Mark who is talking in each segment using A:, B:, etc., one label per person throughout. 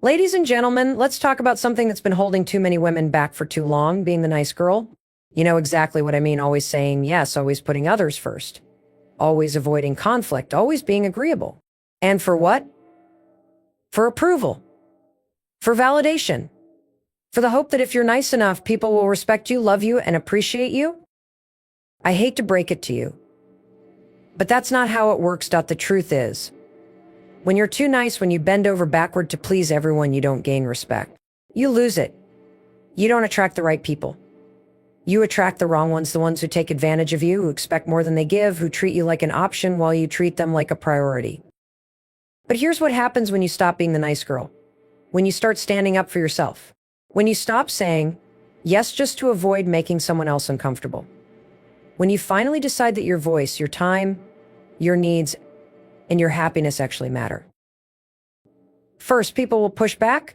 A: Ladies and gentlemen, let's talk about something that's been holding too many women back for too long, being the nice girl. You know exactly what I mean, always saying yes, always putting others first, always avoiding conflict, always being agreeable. And for what? For approval, for validation, for the hope that if you're nice enough, people will respect you, love you, and appreciate you. I hate to break it to you, but that's not how it works. The truth is, when you're too nice, when you bend over backward to please everyone, you don't gain respect. You lose it. You don't attract the right people. You attract the wrong ones, the ones who take advantage of you, who expect more than they give, who treat you like an option while you treat them like a priority. But here's what happens when you stop being the nice girl. When you start standing up for yourself. When you stop saying yes just to avoid making someone else uncomfortable. When you finally decide that your voice, your time, your needs, and your happiness actually matter. First, people will push back.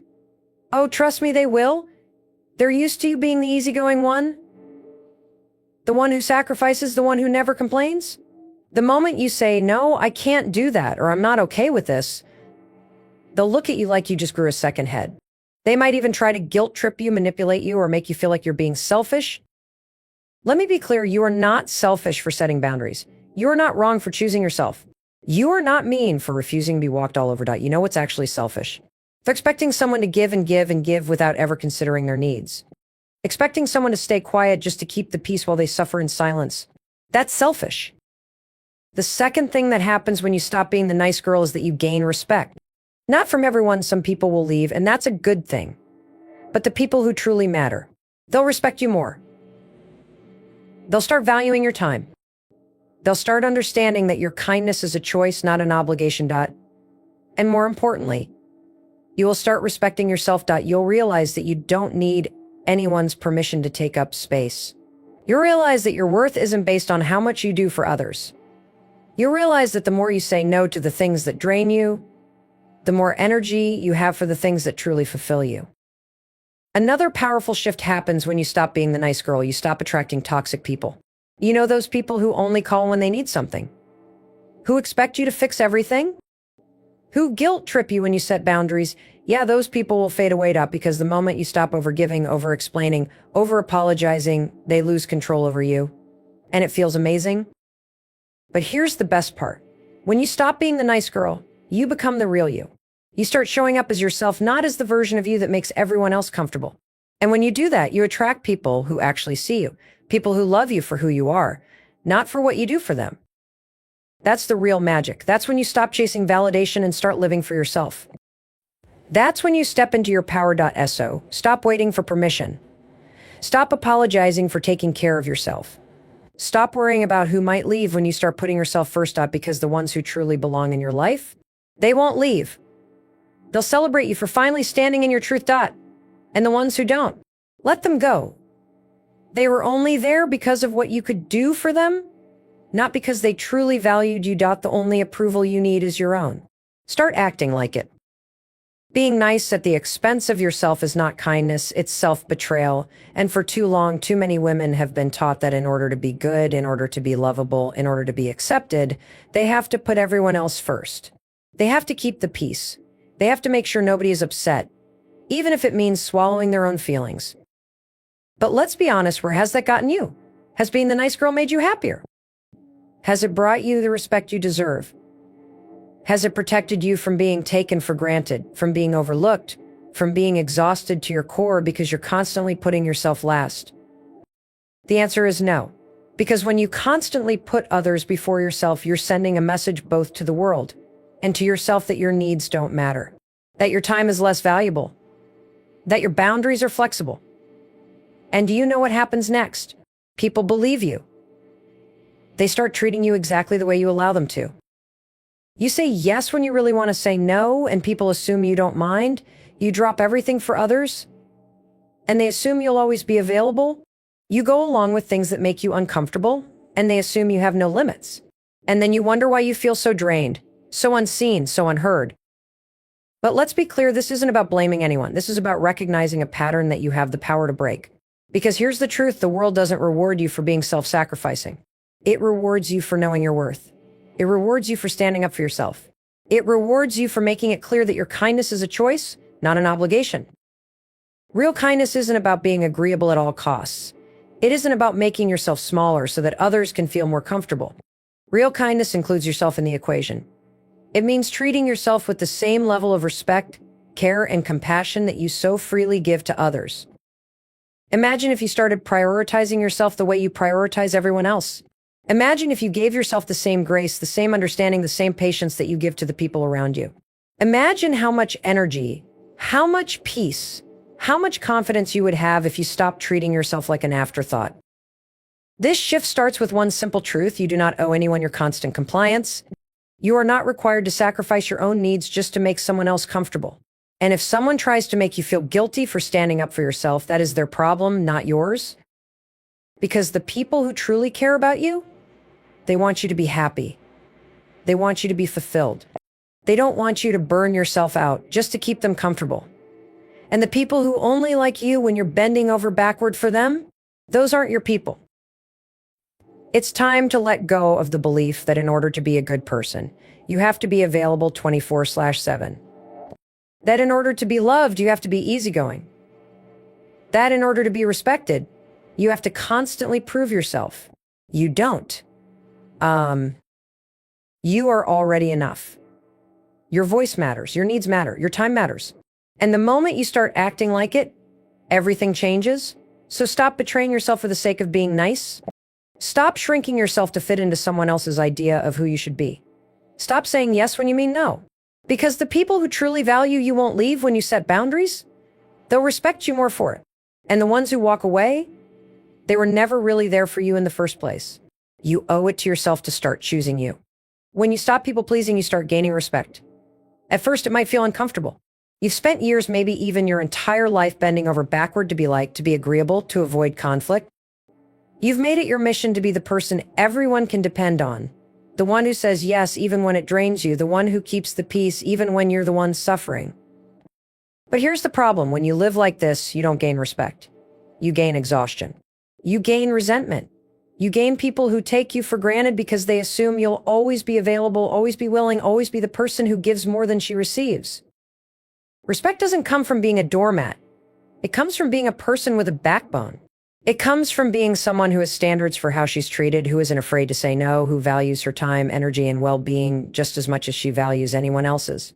A: Oh, trust me, they will. They're used to you being the easygoing one. The one who sacrifices, the one who never complains. The moment you say, no, I can't do that, or I'm not okay with this, they'll look at you like you just grew a second head. They might even try to guilt trip you, manipulate you, or make you feel like you're being selfish. Let me be clear, you are not selfish for setting boundaries. You are not wrong for choosing yourself. You are not mean for refusing to be walked all over. You know what's actually selfish? They're expecting someone to give and give and give without ever considering their needs. Expecting someone to stay quiet just to keep the peace while they suffer in silence. That's selfish. The second thing that happens when you stop being the nice girl is that you gain respect. Not from everyone, some people will leave, and that's a good thing. But the people who truly matter, they'll respect you more. They'll start valuing your time. They'll start understanding that your kindness is a choice, not an obligation. And more importantly, you will start respecting yourself. You'll realize that you don't need anyone's permission to take up space. You'll realize that your worth isn't based on how much you do for others. You'll realize that the more you say no to the things that drain you, the more energy you have for the things that truly fulfill you. Another powerful shift happens when you stop being the nice girl. You stop attracting toxic people. You know those people who only call when they need something? Who expect you to fix everything? Who guilt trip you when you set boundaries? Yeah, those people will fade away, because the moment you stop over-giving, over-explaining, over-apologizing, they lose control over you. And it feels amazing. But here's the best part. When you stop being the nice girl, you become the real you. You start showing up as yourself, not as the version of you that makes everyone else comfortable. And when you do that, you attract people who actually see you. People who love you for who you are, not for what you do for them. That's the real magic. That's when you stop chasing validation and start living for yourself. That's when you step into your power. Stop waiting for permission. Stop apologizing for taking care of yourself. Stop worrying about who might leave when you start putting yourself first. Because the ones who truly belong in your life, they won't leave. They'll celebrate you for finally standing in your truth. And the ones who don't, let them go. They were only there because of what you could do for them, not because they truly valued you. The only approval you need is your own. Start acting like it. Being nice at the expense of yourself is not kindness, it's self-betrayal. And for too long, too many women have been taught that in order to be good, in order to be lovable, in order to be accepted, they have to put everyone else first. They have to keep the peace. They have to make sure nobody is upset, even if it means swallowing their own feelings. But let's be honest, where has that gotten you? Has being the nice girl made you happier? Has it brought you the respect you deserve? Has it protected you from being taken for granted, from being overlooked, from being exhausted to your core because you're constantly putting yourself last? The answer is no. Because when you constantly put others before yourself, you're sending a message both to the world and to yourself that your needs don't matter, that your time is less valuable, that your boundaries are flexible. And do you know what happens next? People believe you. They start treating you exactly the way you allow them to. You say yes when you really want to say no, and people assume you don't mind. You drop everything for others, and they assume you'll always be available. You go along with things that make you uncomfortable, and they assume you have no limits. And then you wonder why you feel so drained, so unseen, so unheard. But let's be clear, this isn't about blaming anyone. This is about recognizing a pattern that you have the power to break. Because here's the truth, the world doesn't reward you for being self-sacrificing. It rewards you for knowing your worth. It rewards you for standing up for yourself. It rewards you for making it clear that your kindness is a choice, not an obligation. Real kindness isn't about being agreeable at all costs. It isn't about making yourself smaller so that others can feel more comfortable. Real kindness includes yourself in the equation. It means treating yourself with the same level of respect, care, and compassion that you so freely give to others. Imagine if you started prioritizing yourself the way you prioritize everyone else. Imagine if you gave yourself the same grace, the same understanding, the same patience that you give to the people around you. Imagine how much energy, how much peace, how much confidence you would have if you stopped treating yourself like an afterthought. This shift starts with one simple truth: you do not owe anyone your constant compliance. You are not required to sacrifice your own needs just to make someone else comfortable. And if someone tries to make you feel guilty for standing up for yourself, that is their problem, not yours. Because the people who truly care about you, they want you to be happy. They want you to be fulfilled. They don't want you to burn yourself out just to keep them comfortable. And the people who only like you when you're bending over backward for them, those aren't your people. It's time to let go of the belief that in order to be a good person, you have to be available 24/7. That in order to be loved, you have to be easygoing. That in order to be respected, you have to constantly prove yourself. You don't. You are already enough. Your voice matters, your needs matter, your time matters. And the moment you start acting like it, everything changes. So stop betraying yourself for the sake of being nice. Stop shrinking yourself to fit into someone else's idea of who you should be. Stop saying yes when you mean no. Because the people who truly value you won't leave when you set boundaries. They'll respect you more for it. And the ones who walk away, they were never really there for you in the first place. You owe it to yourself to start choosing you. When you stop people pleasing, you start gaining respect. At first, it might feel uncomfortable. You've spent years, maybe even your entire life, bending over backward to be liked, to be agreeable, to avoid conflict. You've made it your mission to be the person everyone can depend on. The one who says yes even when it drains you, the one who keeps the peace even when you're the one suffering. But here's the problem: when you live like this, you don't gain respect. You gain exhaustion. You gain resentment. You gain people who take you for granted because they assume you'll always be available, always be willing, always be the person who gives more than she receives. Respect doesn't come from being a doormat. It comes from being a person with a backbone. It comes from being someone who has standards for how she's treated, who isn't afraid to say no, who values her time, energy, and well-being just as much as she values anyone else's.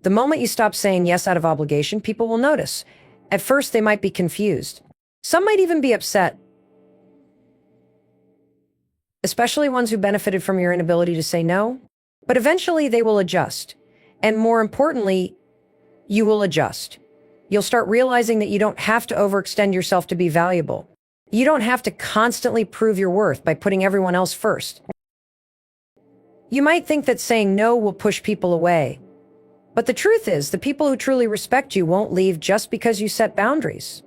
A: The moment you stop saying yes out of obligation, people will notice. At first, they might be confused. Some might even be upset, especially ones who benefited from your inability to say no. But eventually, they will adjust. And more importantly, you will adjust. You'll start realizing that you don't have to overextend yourself to be valuable. You don't have to constantly prove your worth by putting everyone else first. You might think that saying no will push people away. But the truth is, the people who truly respect you won't leave just because you set boundaries.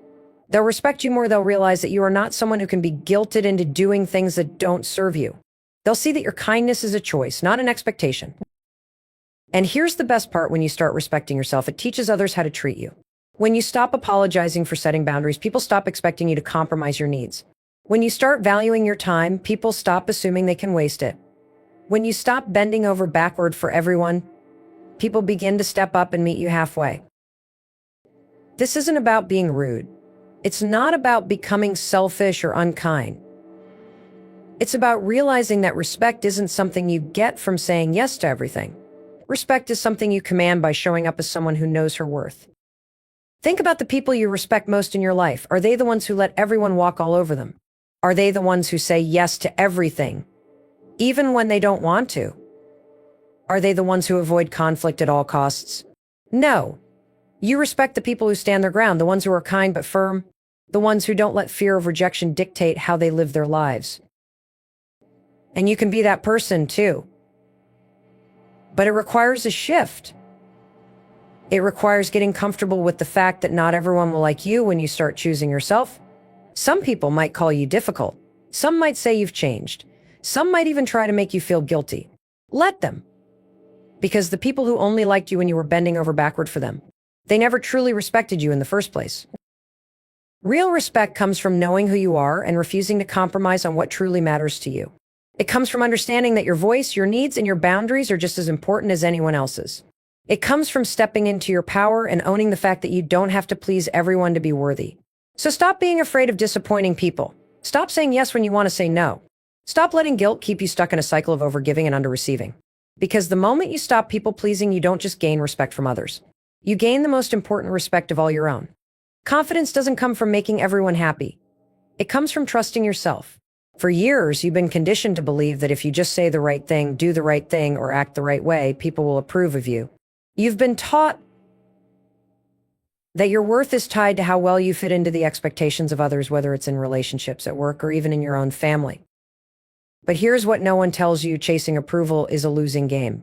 A: They'll respect you more. They'll realize that you are not someone who can be guilted into doing things that don't serve you. They'll see that your kindness is a choice, not an expectation. And here's the best part: when you start respecting yourself, it teaches others how to treat you. When you stop apologizing for setting boundaries, people stop expecting you to compromise your needs. When you start valuing your time, people stop assuming they can waste it. When you stop bending over backward for everyone, people begin to step up and meet you halfway. This isn't about being rude. It's not about becoming selfish or unkind. It's about realizing that respect isn't something you get from saying yes to everything. Respect is something you command by showing up as someone who knows her worth. Think about the people you respect most in your life. Are they the ones who let everyone walk all over them? Are they the ones who say yes to everything, even when they don't want to? Are they the ones who avoid conflict at all costs? No. You respect the people who stand their ground, the ones who are kind but firm, the ones who don't let fear of rejection dictate how they live their lives. And you can be that person too. But it requires a shift. It requires getting comfortable with the fact that not everyone will like you when you start choosing yourself. Some people might call you difficult. Some might say you've changed. Some might even try to make you feel guilty. Let them. Because the people who only liked you when you were bending over backward for them, they never truly respected you in the first place. Real respect comes from knowing who you are and refusing to compromise on what truly matters to you. It comes from understanding that your voice, your needs, and your boundaries are just as important as anyone else's. It comes from stepping into your power and owning the fact that you don't have to please everyone to be worthy. So stop being afraid of disappointing people. Stop saying yes when you want to say no. Stop letting guilt keep you stuck in a cycle of overgiving and underreceiving. Because the moment you stop people-pleasing, you don't just gain respect from others. You gain the most important respect of all your own. Confidence doesn't come from making everyone happy. It comes from trusting yourself. For years, you've been conditioned to believe that if you just say the right thing, do the right thing, or act the right way, people will approve of you. You've been taught that your worth is tied to how well you fit into the expectations of others, whether it's in relationships, at work, or even in your own family. But here's what no one tells you: chasing approval is a losing game.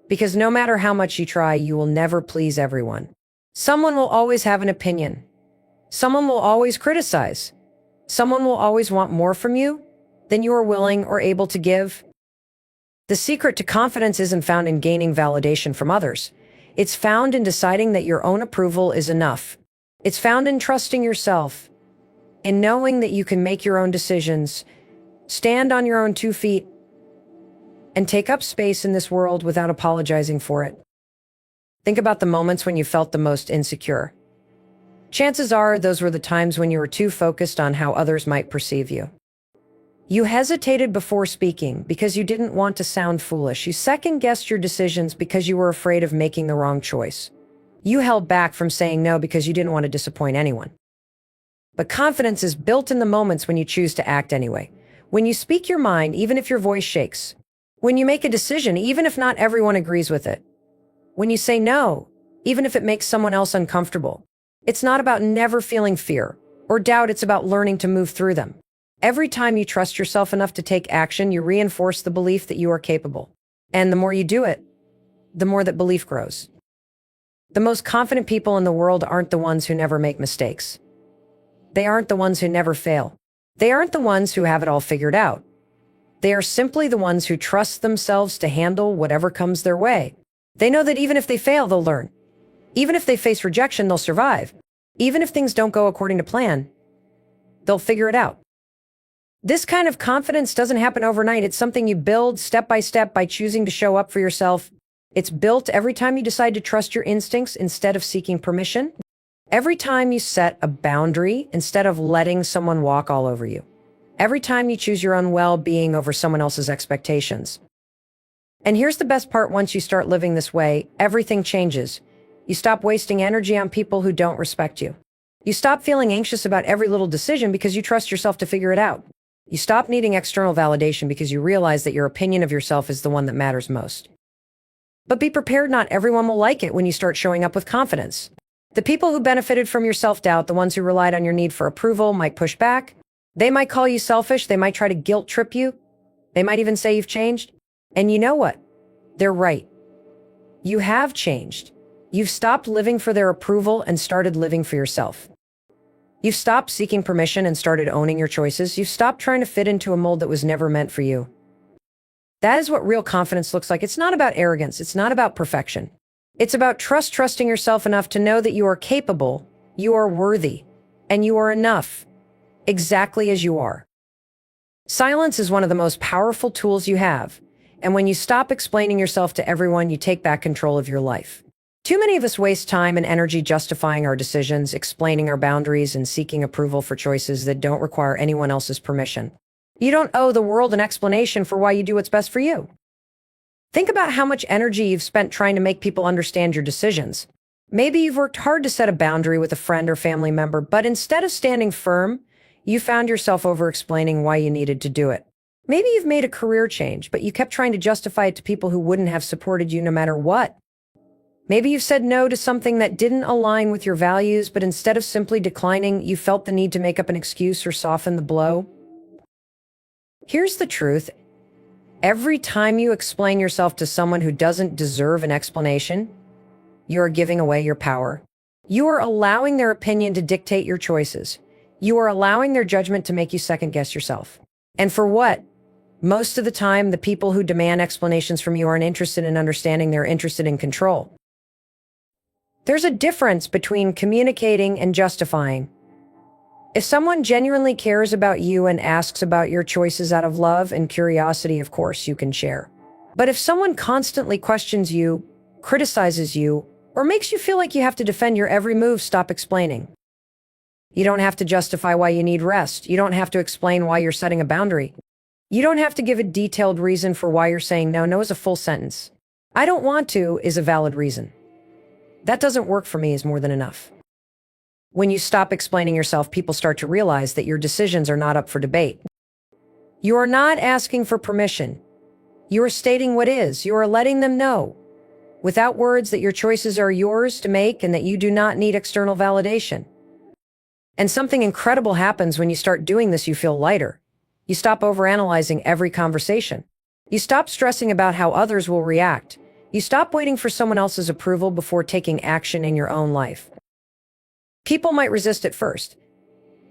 A: Because no matter how much you try, you will never please everyone. Someone will always have an opinion. Someone will always criticize. Someone will always want more from you than you are willing or able to give. The secret to confidence isn't found in gaining validation from others. It's found in deciding that your own approval is enough. It's found in trusting yourself, in knowing that you can make your own decisions, stand on your own 2 feet, and take up space in this world without apologizing for it. Think about the moments when you felt the most insecure. Chances are those were the times when you were too focused on how others might perceive you. You hesitated before speaking because you didn't want to sound foolish. You second-guessed your decisions because you were afraid of making the wrong choice. You held back from saying no because you didn't want to disappoint anyone. But confidence is built in the moments when you choose to act anyway. When you speak your mind, even if your voice shakes. When you make a decision, even if not everyone agrees with it. When you say no, even if it makes someone else uncomfortable. It's not about never feeling fear or doubt, it's about learning to move through them. Every time you trust yourself enough to take action, you reinforce the belief that you are capable. And the more you do it, the more that belief grows. The most confident people in the world aren't the ones who never make mistakes. They aren't the ones who never fail. They aren't the ones who have it all figured out. They are simply the ones who trust themselves to handle whatever comes their way. They know that even if they fail, they'll learn. Even if they face rejection, they'll survive. Even if things don't go according to plan, they'll figure it out. This kind of confidence doesn't happen overnight. It's something you build step by step by choosing to show up for yourself. It's built every time you decide to trust your instincts instead of seeking permission. Every time you set a boundary instead of letting someone walk all over you. Every time you choose your own well-being over someone else's expectations. And here's the best part: once you start living this way, everything changes. You stop wasting energy on people who don't respect you. You stop feeling anxious about every little decision because you trust yourself to figure it out. You stop needing external validation because you realize that your opinion of yourself is the one that matters most. But be prepared, not everyone will like it when you start showing up with confidence. The people who benefited from your self-doubt, the ones who relied on your need for approval, might push back. They might call you selfish. They might try to guilt trip you. They might even say you've changed. And you know what? They're right. You have changed. You've stopped living for their approval and started living for yourself. You've stopped seeking permission and started owning your choices. You've stopped trying to fit into a mold that was never meant for you. That is what real confidence looks like. It's not about arrogance. It's not about perfection. It's about trusting yourself enough to know that you are capable, you are worthy, and you are enough, exactly as you are. Silence is one of the most powerful tools you have. And when you stop explaining yourself to everyone, you take back control of your life. Too many of us waste time and energy justifying our decisions, explaining our boundaries, and seeking approval for choices that don't require anyone else's permission. You don't owe the world an explanation for why you do what's best for you. Think about how much energy you've spent trying to make people understand your decisions. Maybe you've worked hard to set a boundary with a friend or family member, but instead of standing firm, you found yourself over-explaining why you needed to do it. Maybe you've made a career change, but you kept trying to justify it to people who wouldn't have supported you no matter what. Maybe you've said no to something that didn't align with your values, but instead of simply declining, you felt the need to make up an excuse or soften the blow. Here's the truth. Every time you explain yourself to someone who doesn't deserve an explanation, you are giving away your power. You are allowing their opinion to dictate your choices. You are allowing their judgment to make you second-guess yourself. And for what? Most of the time, the people who demand explanations from you aren't interested in understanding, they're interested in control. There's a difference between communicating and justifying. If someone genuinely cares about you and asks about your choices out of love and curiosity, of course, you can share. But if someone constantly questions you, criticizes you, or makes you feel like you have to defend your every move, stop explaining. You don't have to justify why you need rest. You don't have to explain why you're setting a boundary. You don't have to give a detailed reason for why you're saying no. No is a full sentence. I don't want to is a valid reason. That doesn't work for me is more than enough. When you stop explaining yourself, people start to realize that your decisions are not up for debate. You are not asking for permission. You are stating what is. You are letting them know, without words, that your choices are yours to make and that you do not need external validation. And something incredible happens when you start doing this. You feel lighter. You stop overanalyzing every conversation. You stop stressing about how others will react. You stop waiting for someone else's approval before taking action in your own life. People might resist at first.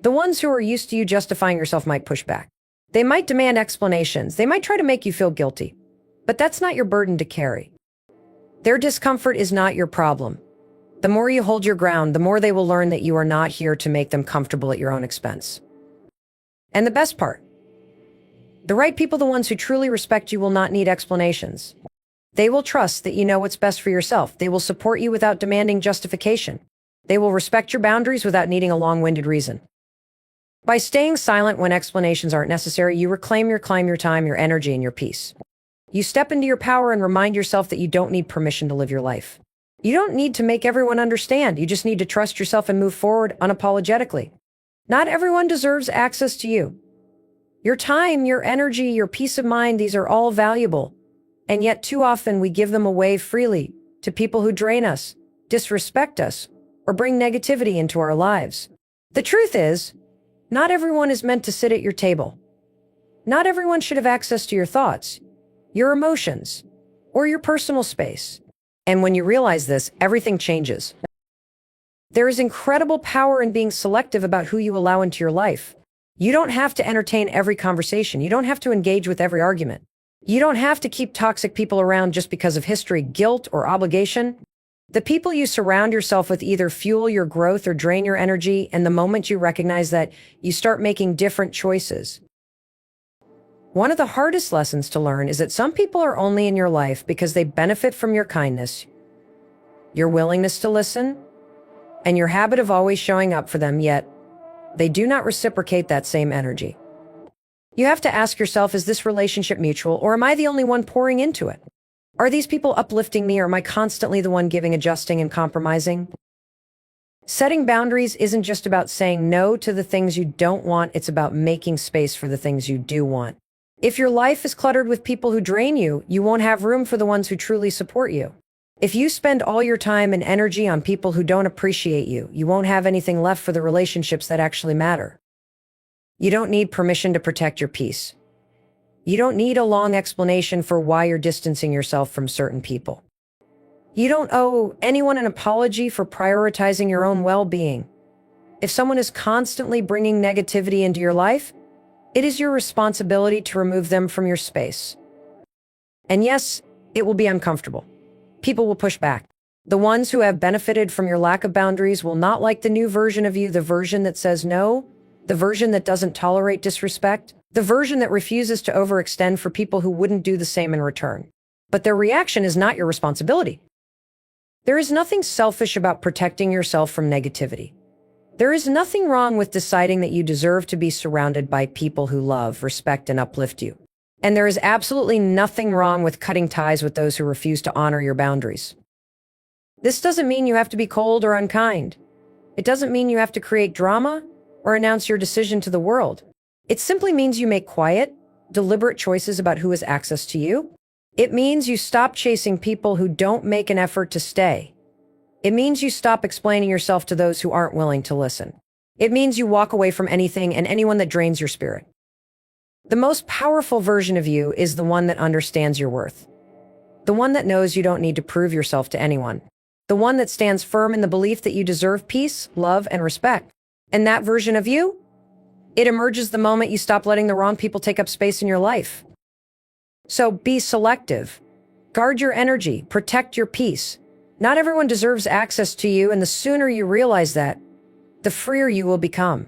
A: The ones who are used to you justifying yourself might push back. They might demand explanations. They might try to make you feel guilty. But that's not your burden to carry. Their discomfort is not your problem. The more you hold your ground, the more they will learn that you are not here to make them comfortable at your own expense. And the best part, the right people, the ones who truly respect you, will not need explanations. They will trust that you know what's best for yourself. They will support you without demanding justification. They will respect your boundaries without needing a long-winded reason. By staying silent when explanations aren't necessary, you reclaim your time, your energy, and your peace. You step into your power and remind yourself that you don't need permission to live your life. You don't need to make everyone understand. You just need to trust yourself and move forward unapologetically. Not everyone deserves access to you. Your time, your energy, your peace of mind, these are all valuable. And yet too often we give them away freely to people who drain us, disrespect us, or bring negativity into our lives. The truth is, not everyone is meant to sit at your table. Not everyone should have access to your thoughts, your emotions, or your personal space. And when you realize this, everything changes. There is incredible power in being selective about who you allow into your life. You don't have to entertain every conversation. You don't have to engage with every argument. You don't have to keep toxic people around just because of history, guilt, or obligation. The people you surround yourself with either fuel your growth or drain your energy, and the moment you recognize that, you start making different choices. One of the hardest lessons to learn is that some people are only in your life because they benefit from your kindness, your willingness to listen, and your habit of always showing up for them, yet they do not reciprocate that same energy. You have to ask yourself, is this relationship mutual, or am I the only one pouring into it? Are these people uplifting me, or am I constantly the one giving, adjusting, and compromising? Setting boundaries isn't just about saying no to the things you don't want, it's about making space for the things you do want. If your life is cluttered with people who drain you, you won't have room for the ones who truly support you. If you spend all your time and energy on people who don't appreciate you, you won't have anything left for the relationships that actually matter. You don't need permission to protect your peace. You don't need a long explanation for why you're distancing yourself from certain people. You don't owe anyone an apology for prioritizing your own well-being. If someone is constantly bringing negativity into your life, it is your responsibility to remove them from your space. And yes, it will be uncomfortable. People will push back. The ones who have benefited from your lack of boundaries will not like the new version of you, the version that says no, the version that doesn't tolerate disrespect, the version that refuses to overextend for people who wouldn't do the same in return. But their reaction is not your responsibility. There is nothing selfish about protecting yourself from negativity. There is nothing wrong with deciding that you deserve to be surrounded by people who love, respect, and uplift you. And there is absolutely nothing wrong with cutting ties with those who refuse to honor your boundaries. This doesn't mean you have to be cold or unkind. It doesn't mean you have to create drama or announce your decision to the world. It simply means you make quiet, deliberate choices about who has access to you. It means you stop chasing people who don't make an effort to stay. It means you stop explaining yourself to those who aren't willing to listen. It means you walk away from anything and anyone that drains your spirit. The most powerful version of you is the one that understands your worth. The one that knows you don't need to prove yourself to anyone. The one that stands firm in the belief that you deserve peace, love, and respect. And that version of you, it emerges the moment you stop letting the wrong people take up space in your life. So be selective. Guard your energy. Protect your peace. Not everyone deserves access to you, and the sooner you realize that, the freer you will become.